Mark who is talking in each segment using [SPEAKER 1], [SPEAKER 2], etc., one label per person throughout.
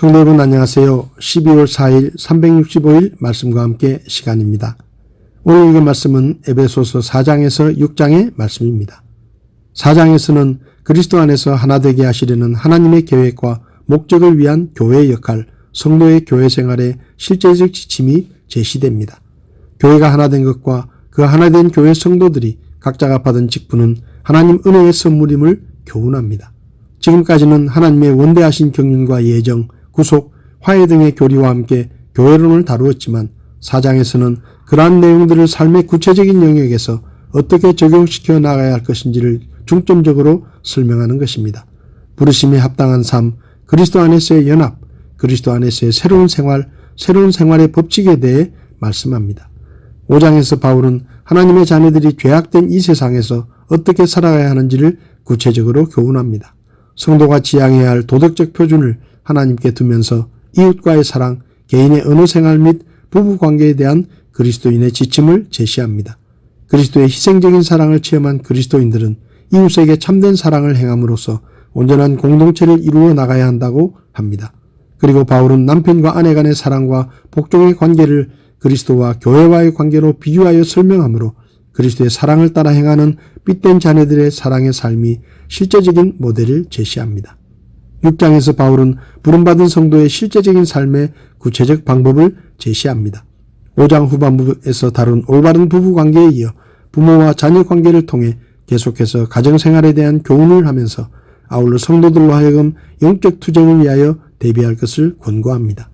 [SPEAKER 1] 성도 여러분 안녕하세요. 12월 4일 365일 말씀과 함께 시간입니다. 오늘 읽은 말씀은 에베소서 4장에서 6장의 말씀입니다. 4장에서는 그리스도 안에서 하나 되게 하시려는 하나님의 계획과 목적을 위한 교회의 역할, 성도의 교회 생활의 실제적 지침이 제시됩니다. 교회가 하나 된 것과 그 하나 된 교회 성도들이 각자가 받은 직분은 하나님 은혜의 선물임을 교훈합니다. 지금까지는 하나님의 원대하신 경륜과 예정, 구속, 화해 등의 교리와 함께 교회론을 다루었지만 4장에서는 그러한 내용들을 삶의 구체적인 영역에서 어떻게 적용시켜 나가야 할 것인지를 중점적으로 설명하는 것입니다. 부르심에 합당한 삶, 그리스도 안에서의 연합, 그리스도 안에서의 새로운 생활의 법칙에 대해 말씀합니다. 5장에서 바울은 하나님의 자녀들이 죄악된 이 세상에서 어떻게 살아가야 하는지를 구체적으로 교훈합니다. 성도가 지향해야 할 도덕적 표준을 하나님께 두면서 이웃과의 사랑, 개인의 언어생활 및 부부관계에 대한 그리스도인의 지침을 제시합니다. 그리스도의 희생적인 사랑을 체험한 그리스도인들은 이웃에게 참된 사랑을 행함으로써 온전한 공동체를 이루어 나가야 한다고 합니다. 그리고 바울은 남편과 아내 간의 사랑과 복종의 관계를 그리스도와 교회와의 관계로 비유하여 설명하므로 그리스도의 사랑을 따라 행하는 삔된 자녀들의 사랑의 삶이 실제적인 모델을 제시합니다. 6장에서 바울은 부름받은 성도의 실제적인 삶의 구체적 방법을 제시합니다. 5장 후반부에서 다룬 올바른 부부관계에 이어 부모와 자녀 관계를 통해 계속해서 가정생활에 대한 교훈을 하면서 아울러 성도들로 하여금 영적 투쟁을 위하여 대비할 것을 권고합니다.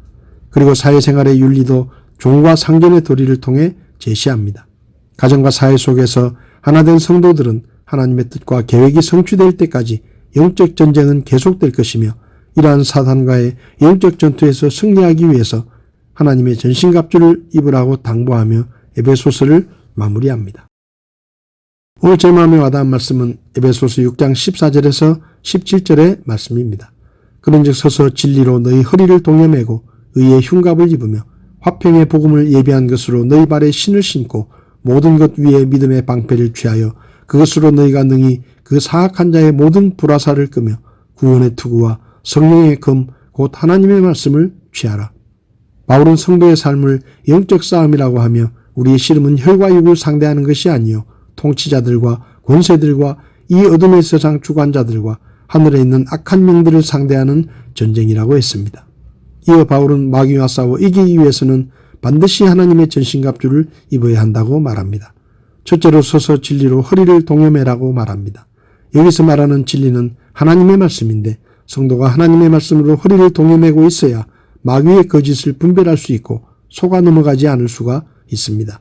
[SPEAKER 1] 그리고 사회생활의 윤리도 종과 상전의 도리를 통해 제시합니다. 가정과 사회 속에서 하나된 성도들은 하나님의 뜻과 계획이 성취될 때까지 영적 전쟁은 계속될 것이며 이러한 사탄과의 영적 전투에서 승리하기 위해서 하나님의 전신갑주를 입으라고 당부하며 에베소서를 마무리합니다. 오늘 제 마음에 와닿은 말씀은 에베소서 6장 14절에서 17절의 말씀입니다. 그런즉 서서 진리로 너희 허리를 동여매고 의의 흉갑을 입으며 화평의 복음을 예비한 것으로 너희 발에 신을 신고 모든 것 위에 믿음의 방패를 취하여 그것으로 너희가 능히 그 사악한 자의 모든 불화살을 끄며 구원의 투구와 성령의 검 곧 하나님의 말씀을 취하라. 바울은 성도의 삶을 영적 싸움이라고 하며 우리의 씨름은 혈과 육을 상대하는 것이 아니요 통치자들과 권세들과 이 어둠의 세상 주관자들과 하늘에 있는 악한 영들을 상대하는 전쟁이라고 했습니다. 이어 바울은 마귀와 싸워 이기기 위해서는 반드시 하나님의 전신갑주를 입어야 한다고 말합니다. 첫째로 서서 진리로 허리를 동여매라고 말합니다. 여기서 말하는 진리는 하나님의 말씀인데 성도가 하나님의 말씀으로 허리를 동여매고 있어야 마귀의 거짓을 분별할 수 있고 속아 넘어가지 않을 수가 있습니다.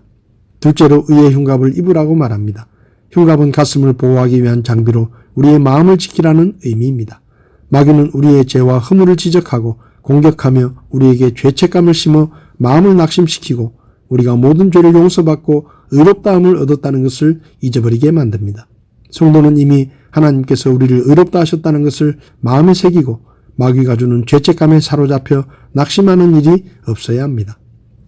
[SPEAKER 1] 둘째로 의의 흉갑을 입으라고 말합니다. 흉갑은 가슴을 보호하기 위한 장비로 우리의 마음을 지키라는 의미입니다. 마귀는 우리의 죄와 허물을 지적하고 공격하며 우리에게 죄책감을 심어 마음을 낙심시키고 우리가 모든 죄를 용서받고 의롭다함을 얻었다는 것을 잊어버리게 만듭니다. 성도는 이미 하나님께서 우리를 의롭다 하셨다는 것을 마음에 새기고 마귀가 주는 죄책감에 사로잡혀 낙심하는 일이 없어야 합니다.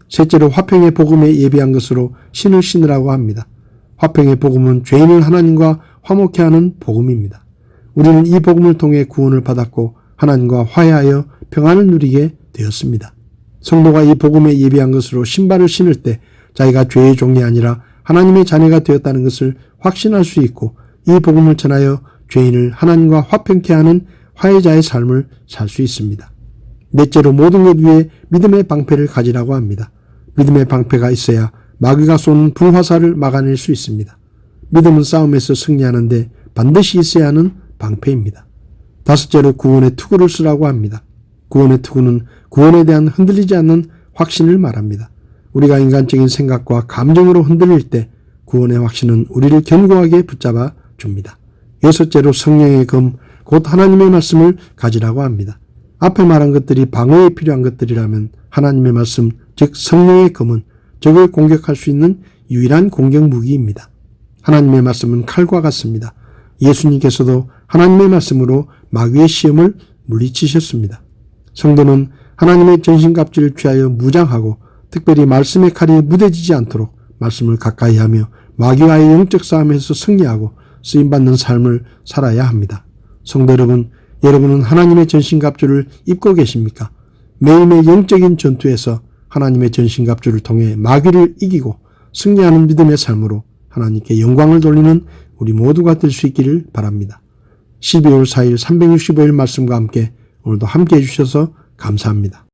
[SPEAKER 1] 셋째로 화평의 복음에 예비한 것으로 신을 신으라고 합니다. 화평의 복음은 죄인을 하나님과 화목케 하는 복음입니다. 우리는 이 복음을 통해 구원을 받았고 하나님과 화해하여 평안을 누리게 되었습니다. 성도가 이 복음에 예비한 것으로 신발을 신을 때 자기가 죄의 종이 아니라 하나님의 자녀가 되었다는 것을 확신할 수 있고 이 복음을 전하여 죄인을 하나님과 화평케 하는 화해자의 삶을 살 수 있습니다. 넷째로 모든 것 위에 믿음의 방패를 가지라고 합니다. 믿음의 방패가 있어야 마귀가 쏘는 불화살을 막아낼 수 있습니다. 믿음은 싸움에서 승리하는데 반드시 있어야 하는 방패입니다. 다섯째로 구원의 투구를 쓰라고 합니다. 구원의 투구는 구원에 대한 흔들리지 않는 확신을 말합니다. 우리가 인간적인 생각과 감정으로 흔들릴 때 구원의 확신은 우리를 견고하게 붙잡아 줍니다. 여섯째로 성령의 검, 곧 하나님의 말씀을 가지라고 합니다. 앞에 말한 것들이 방어에 필요한 것들이라면 하나님의 말씀, 즉 성령의 검은 적을 공격할 수 있는 유일한 공격 무기입니다. 하나님의 말씀은 칼과 같습니다. 예수님께서도 하나님의 말씀으로 마귀의 시험을 물리치셨습니다. 성도는 하나님의 전신갑주를 취하여 무장하고 특별히 말씀의 칼이 무뎌지지 않도록 말씀을 가까이 하며 마귀와의 영적 싸움에서 승리하고 쓰임받는 삶을 살아야 합니다. 성도 여러분, 여러분은 하나님의 전신갑주를 입고 계십니까? 매일매일 영적인 전투에서 하나님의 전신갑주를 통해 마귀를 이기고 승리하는 믿음의 삶으로 하나님께 영광을 돌리는 우리 모두가 될 수 있기를 바랍니다. 12월 4일 365일 말씀과 함께 오늘도 함께 해주셔서 감사합니다.